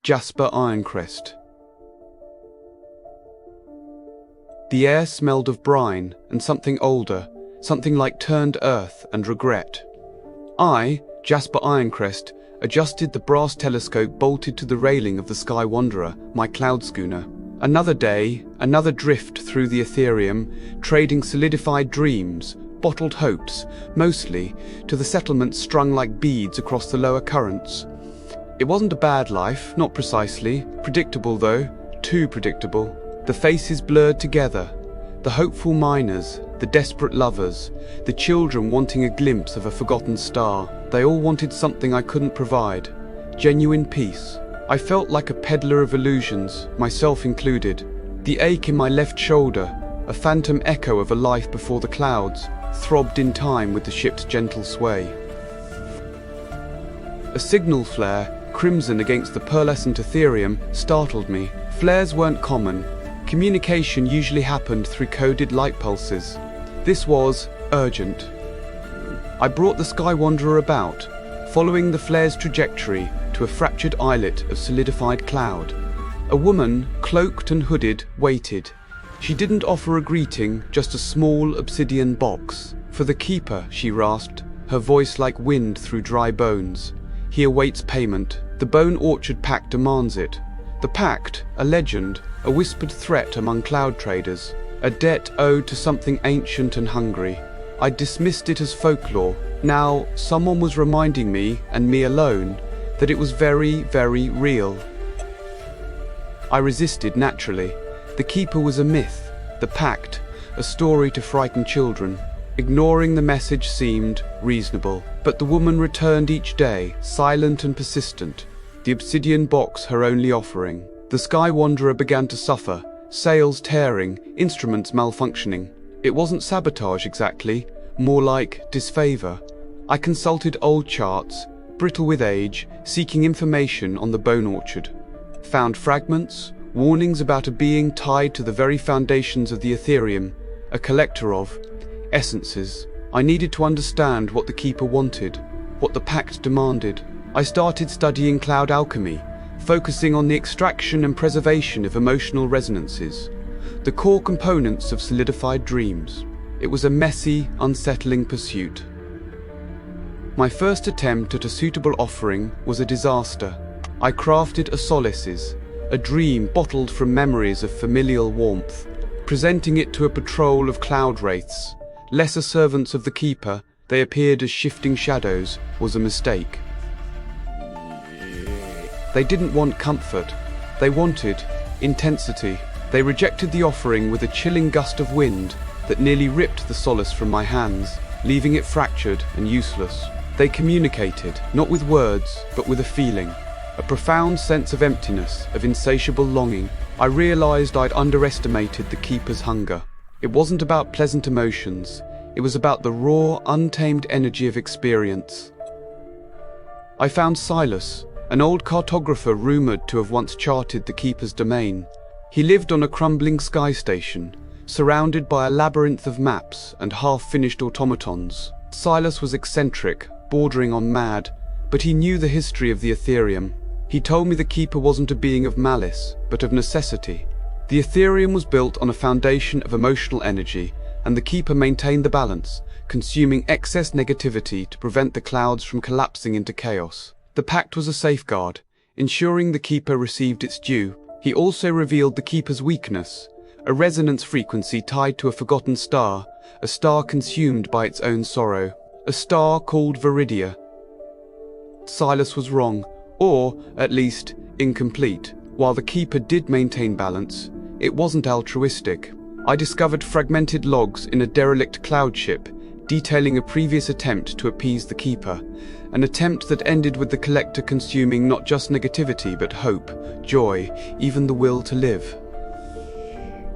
Jasper Ironcrest. The air smelled of brine and something older, something like turned earth and regret. I, Jasper Ironcrest, adjusted the brass telescope bolted to the railing of the Sky Wanderer, my cloud schooner. Another day, another drift through the Ethereum, trading solidified dreams, bottled hopes, mostly, to the settlements strung like beads across the lower currents. It wasn't a bad life, not precisely. Predictable though, too predictable. The faces blurred together. The hopeful miners, the desperate lovers, the children wanting a glimpse of a forgotten star. They all wanted something I couldn't provide. Genuine peace. I felt like a peddler of illusions, myself included. The ache in my left shoulder, a phantom echo of a life before the clouds, throbbed in time with the ship's gentle sway. A signal flare, crimson against the pearlescent Ethereum, startled me. Flares weren't common. Communication usually happened through coded light pulses. This was urgent. I brought the Sky Wanderer about, following the flare's trajectory to a fractured islet of solidified cloud. A woman, cloaked and hooded, waited. She didn't offer a greeting, just a small obsidian box. "For the keeper," she rasped, her voice like wind through dry bones. "He awaits payment. The Bone Orchard Pact demands it." The Pact, a legend, a whispered threat among cloud traders, a debt owed to something ancient and hungry. I dismissed it as folklore. Now, someone was reminding me, and me alone, that it was very, very real. I resisted naturally. The Keeper was a myth, the Pact, a story to frighten children. Ignoring the message seemed reasonable, but the woman returned each day, silent and persistent, the obsidian box her only offering. The Sky Wanderer began to suffer, sails tearing, instruments malfunctioning. It wasn't sabotage exactly, more like disfavor. I consulted old charts, brittle with age, seeking information on the Bone Orchard. Found fragments, warnings about a being tied to the very foundations of the Ethereum, a collector of essences. I needed to understand what the Keeper wanted, what the Pact demanded. I started studying cloud alchemy, focusing on the extraction and preservation of emotional resonances, the core components of solidified dreams. It was a messy, unsettling pursuit. My first attempt at a suitable offering was a disaster. I crafted a solaces, a dream bottled from memories of familial warmth, presenting it to a patrol of cloud wraiths. Lesser servants of the Keeper, they appeared as shifting shadows, was a mistake. They didn't want comfort. They wanted intensity. They rejected the offering with a chilling gust of wind that nearly ripped the solace from my hands, leaving it fractured and useless. They communicated, not with words, but with a feeling. A profound sense of emptiness, of insatiable longing. I realized I'd underestimated the Keeper's hunger. It wasn't about pleasant emotions. It was about the raw, untamed energy of experience. I found Silas, an old cartographer rumored to have once charted the Keeper's domain. He lived on a crumbling sky station, surrounded by a labyrinth of maps and half-finished automatons. Silas was eccentric, bordering on mad, but he knew the history of the Ethereum. He told me the Keeper wasn't a being of malice, but of necessity. The Ethereum was built on a foundation of emotional energy, and the Keeper maintained the balance, consuming excess negativity to prevent the clouds from collapsing into chaos. The Pact was a safeguard, ensuring the Keeper received its due. He also revealed the Keeper's weakness, a resonance frequency tied to a forgotten star, a star consumed by its own sorrow, a star called Viridia. Silas was wrong, or, at least, incomplete. While the Keeper did maintain balance, it wasn't altruistic. I discovered fragmented logs in a derelict cloud ship, detailing a previous attempt to appease the Keeper, an attempt that ended with the collector consuming not just negativity but hope, joy, even the will to live.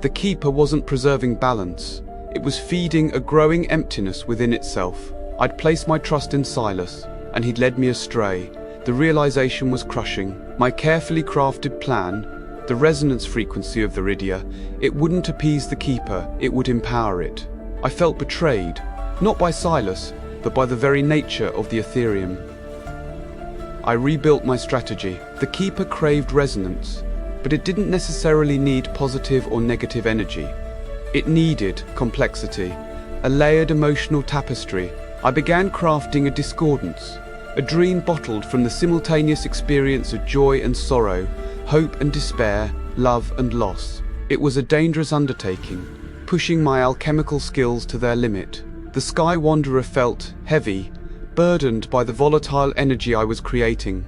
The Keeper wasn't preserving balance. It was feeding a growing emptiness within itself. I'd placed my trust in Silas, and he'd led me astray. The realization was crushing. My carefully crafted plan, the resonance frequency of the Viridia, it wouldn't appease the Keeper, it would empower it. I felt betrayed, not by Silas, but by the very nature of the Ethereum. I rebuilt my strategy. The keeper craved resonance, but it didn't necessarily need positive or negative energy. It needed complexity, a layered emotional tapestry. I began crafting a discordance, a dream bottled from the simultaneous experience of joy and sorrow, hope and despair, love and loss. It was a dangerous undertaking, pushing my alchemical skills to their limit. The Sky Wanderer felt heavy, burdened by the volatile energy I was creating.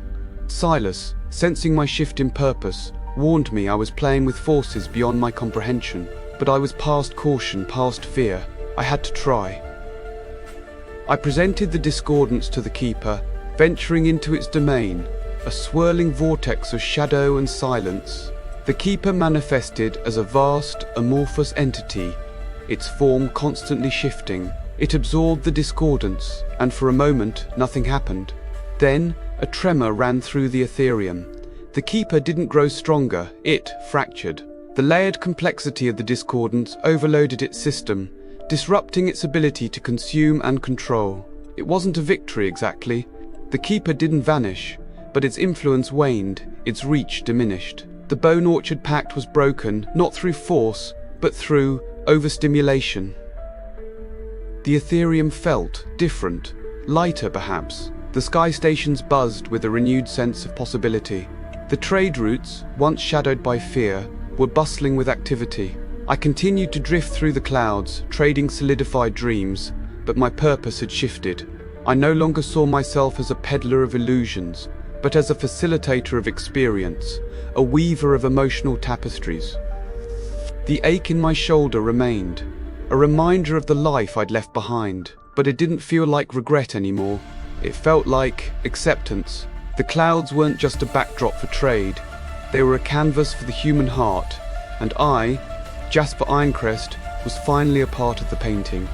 Silas, sensing my shift in purpose, warned me I was playing with forces beyond my comprehension. But I was past caution, past fear. I had to try. I presented the discordance to the keeper, venturing into its domain, a swirling vortex of shadow and silence. The keeper manifested as a vast, amorphous entity, its form constantly shifting. It absorbed the discordance, and for a moment, nothing happened. Then, a tremor ran through the Ethereum. The keeper didn't grow stronger, it fractured. The layered complexity of the discordance overloaded its system, disrupting its ability to consume and control. It wasn't a victory exactly. The keeper didn't vanish, but its influence waned, its reach diminished. The Bone Orchard Pact was broken, not through force, but through overstimulation. The Ethereum felt different, lighter perhaps. The sky stations buzzed with a renewed sense of possibility. The trade routes, once shadowed by fear, were bustling with activity. I continued to drift through the clouds, trading solidified dreams, but my purpose had shifted. I no longer saw myself as a peddler of illusions, but as a facilitator of experience, a weaver of emotional tapestries. The ache in my shoulder remained, a reminder of the life I'd left behind, but it didn't feel like regret anymore. It felt like acceptance. The clouds weren't just a backdrop for trade, they were a canvas for the human heart, and I, Jasper Ironcrest, was finally a part of the painting.